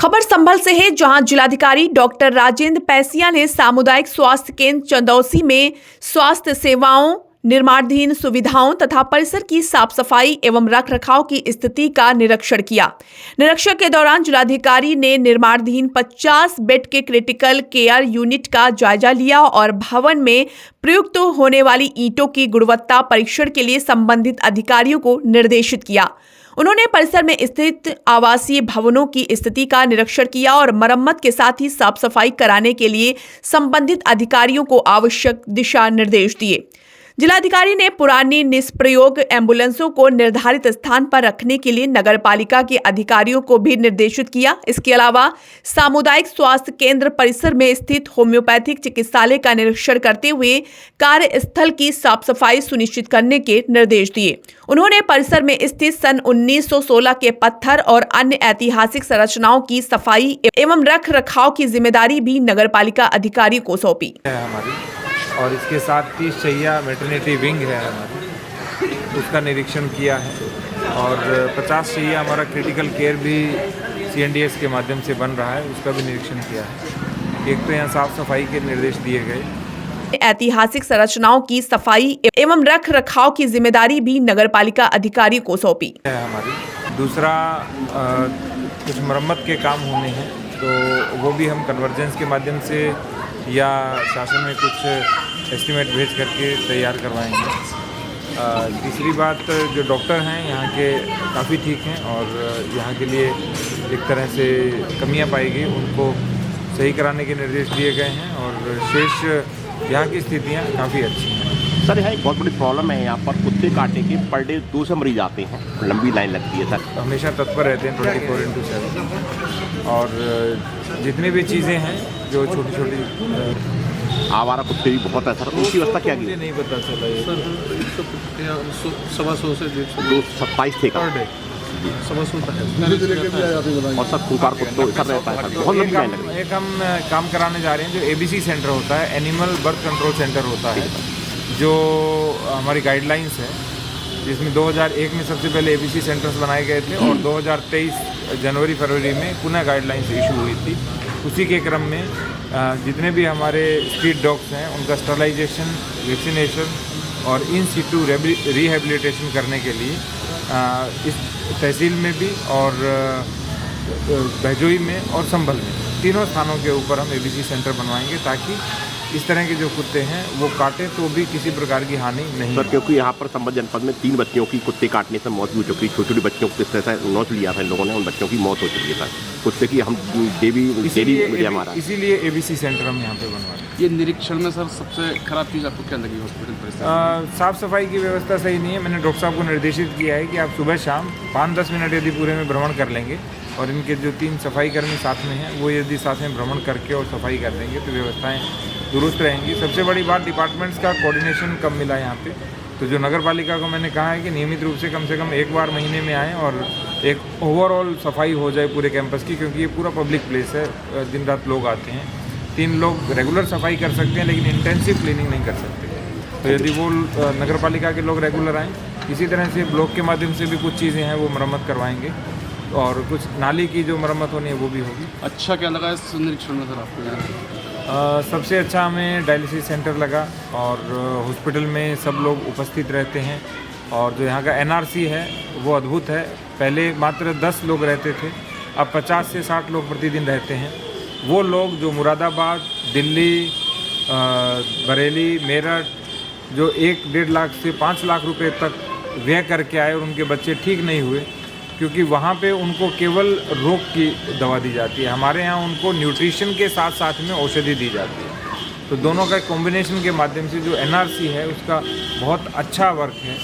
खबर संभल से है, जहां जिलाधिकारी डॉक्टर राजेंद्र पैसिया ने सामुदायिक स्वास्थ्य केंद्र चंदौसी में स्वास्थ्य सेवाओं, निर्माणाधीन सुविधाओं तथा परिसर की साफ सफाई एवं रखरखाव की स्थिति का निरीक्षण किया। निरीक्षण के दौरान जिलाधिकारी ने निर्माणाधीन 50 बेड के क्रिटिकल केयर यूनिट का जायजा लिया और भवन में प्रयुक्त होने वाली ईंटों की गुणवत्ता परीक्षण के लिए संबंधित अधिकारियों को निर्देशित किया। उन्होंने परिसर में स्थित आवासीय भवनों की स्थिति का निरीक्षण किया और मरम्मत के साथ ही साफ सफाई कराने के लिए संबंधित अधिकारियों को आवश्यक दिशा निर्देश दिए। जिलाधिकारी ने पुरानी निष्प्रयोग एम्बुलेंसों को निर्धारित स्थान पर रखने के लिए नगरपालिका के अधिकारियों को भी निर्देशित किया। इसके अलावा सामुदायिक स्वास्थ्य केंद्र परिसर में स्थित होम्योपैथिक चिकित्सालय का निरीक्षण करते हुए कार्यस्थल की साफ सफाई सुनिश्चित करने के निर्देश दिए। उन्होंने परिसर में स्थित सन 1916 के पत्थर और अन्य ऐतिहासिक संरचनाओं की सफाई एवं रख रखाव की जिम्मेदारी भी नगरपालिका अधिकारियों को सौंपी। और इसके साथ 30 शैय्या मैटरनिटी विंग है हमारी, उसका निरीक्षण किया है। और 50 शैय्या हमारा क्रिटिकल केयर भी CNDS के माध्यम से बन रहा है, उसका भी निरीक्षण किया है। एक तो यहाँ साफ सफाई के निर्देश दिए गए। ऐतिहासिक संरचनाओं की सफाई एवं रख रखाव की जिम्मेदारी भी नगरपालिका अधिकारियों को सौंपी है हमारी। दूसरा कुछ मरम्मत के काम होने हैं, तो वो भी हम कन्वर्जेंस के माध्यम से या शासन में कुछ एस्टीमेट भेज करके तैयार करवाएंगे। तीसरी बात, जो डॉक्टर हैं यहाँ के काफ़ी ठीक हैं और यहाँ के लिए एक तरह से कमियाँ पाई गई, उनको सही कराने के निर्देश दिए गए हैं और शेष यहाँ की स्थितियाँ काफ़ी अच्छी हैं। सर, यहाँ एक बहुत बड़ी प्रॉब्लम है, यहाँ पर कुत्ते काटने के पर डे 200 मरीज आते हैं, लंबी लाइन लगती है सर। हमेशा तत्पर रहते हैं 24/7 और जितनी भी चीज़ें हैं जो छोटी छोटी आवारा कुत्ते भी बहुत है सर, उनकी व्यवस्था क्या की? नहीं पता चला ये सर। 125 से 127 थे पर डे 125 है और सब खूंखार कुत्तों सर रहता है सर, बहुत लंबी लाइन लगती है। एक हम काम कराने जा रहे हैं, जो ABC सेंटर होता है, एनिमल बर्थ कंट्रोल सेंटर होता है, जो हमारी गाइडलाइंस है, जिसमें 2001 में सबसे पहले ABC सेंटर्स बनाए गए थे और 2023 जनवरी-फरवरी में पुनः गाइडलाइंस इशू हुई थी। उसी के क्रम में जितने भी हमारे स्ट्रीट डॉग्स हैं उनका स्टरलाइजेशन, वैक्सीनेशन और इन सिटू रिहेबिलिटेशन करने के लिए इस तहसील में भी और भैजोई में और संभल में तीनों स्थानों के ऊपर हम ABC सेंटर बनवाएंगे, ताकि इस तरह के जो कुत्ते हैं वो काटे तो भी किसी प्रकार की हानि नहीं। सर, क्योंकि यहाँ पर संभल जनपद में 3 बच्चियों की कुत्ते काटने से मौत भी हो चुकी है। छोटी बच्चियों को किस तरह से नोच लिया था इन लोगों ने, उन बच्चों की मौत हो चुकी है सर। कुत्ते की हम डेली मीडिया हमारा, इसीलिए ABC सेंटर हम यहाँ पे बनवा रहे हैं। ये निरीक्षण में सर सबसे खराब चीज़ आपको क्या लगी हॉस्पिटल परिसर? साफ़ सफाई की व्यवस्था सही नहीं है। मैंने डॉक्टर साहब को निर्देशित किया है कि आप सुबह शाम 5-10 मिनट यदि पूरे में भ्रमण कर लेंगे और इनके जो 3 सफाई कर्मी साथ में हैं वो यदि साथ में भ्रमण करके और सफाई कर देंगे तो व्यवस्थाएं दुरुस्त रहेंगी। सबसे बड़ी बात, डिपार्टमेंट्स का कोऑर्डिनेशन कम मिला यहाँ पे। तो जो नगर पालिका को मैंने कहा है कि नियमित रूप से कम एक बार महीने में आएँ और एक ओवरऑल सफाई हो जाए पूरे कैंपस की, क्योंकि ये पूरा पब्लिक प्लेस है, दिन रात लोग आते हैं। 3 लोग रेगुलर सफाई कर सकते हैं लेकिन इंटेंसिव क्लीनिंग नहीं कर सकते। तो यदि वो नगर पालिका के लोग रेगुलर आएँ, इसी तरह से ब्लॉक के माध्यम से भी कुछ चीज़ें हैं वो मरम्मत करवाएंगे और कुछ नाली की जो मरम्मत होनी है वो भी होगी। अच्छा क्या लगा इस निरीक्षण में सर आपको यहाँ? सबसे अच्छा हमें डायलिसिस सेंटर लगा और हॉस्पिटल में सब लोग उपस्थित रहते हैं और जो यहाँ का NRC है वो अद्भुत है। पहले मात्र 10 लोग रहते थे, अब 50 से 60 लोग प्रतिदिन रहते हैं। वो लोग जो मुरादाबाद, दिल्ली, बरेली, मेरठ जो 1-1.5 लाख से 5 लाख रुपए तक व्यय करके आए और उनके बच्चे ठीक नहीं हुए, क्योंकि वहाँ पे उनको केवल रोग की दवा दी जाती है। हमारे यहाँ उनको न्यूट्रिशन के साथ साथ में औषधि दी जाती है। तो दोनों का कॉम्बिनेशन के माध्यम से जो NRC है उसका बहुत अच्छा वर्क है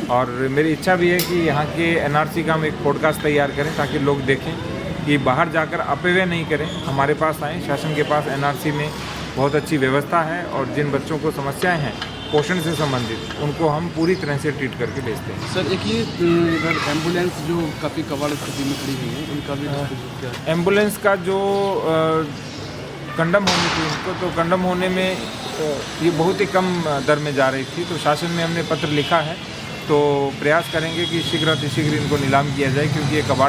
और मेरी इच्छा भी है कि यहाँ के NRC का हम एक पॉडकास्ट तैयार करें ताकि लोग देखें कि बाहर जाकर अपव्यय नहीं करें, हमारे पास आएँ। शासन के पास NRC में बहुत अच्छी व्यवस्था है और जिन बच्चों को समस्याएँ हैं पोषण से संबंधित, उनको हम पूरी तरह से ट्रीट करके भेजते हैं। सर, एक ये इधर एम्बुलेंस जो काफ़ी कबाड़ स्थिति में खड़ी हुई है, उनका भी क्या है? एम्बुलेंस का जो कंडम होनी थी उनको, तो कंडम होने में ये बहुत ही कम दर में जा रही थी, तो शासन में हमने पत्र लिखा है, तो प्रयास करेंगे कि शीघ्र इनको नीलाम किया जाए, क्योंकि ये कबाड़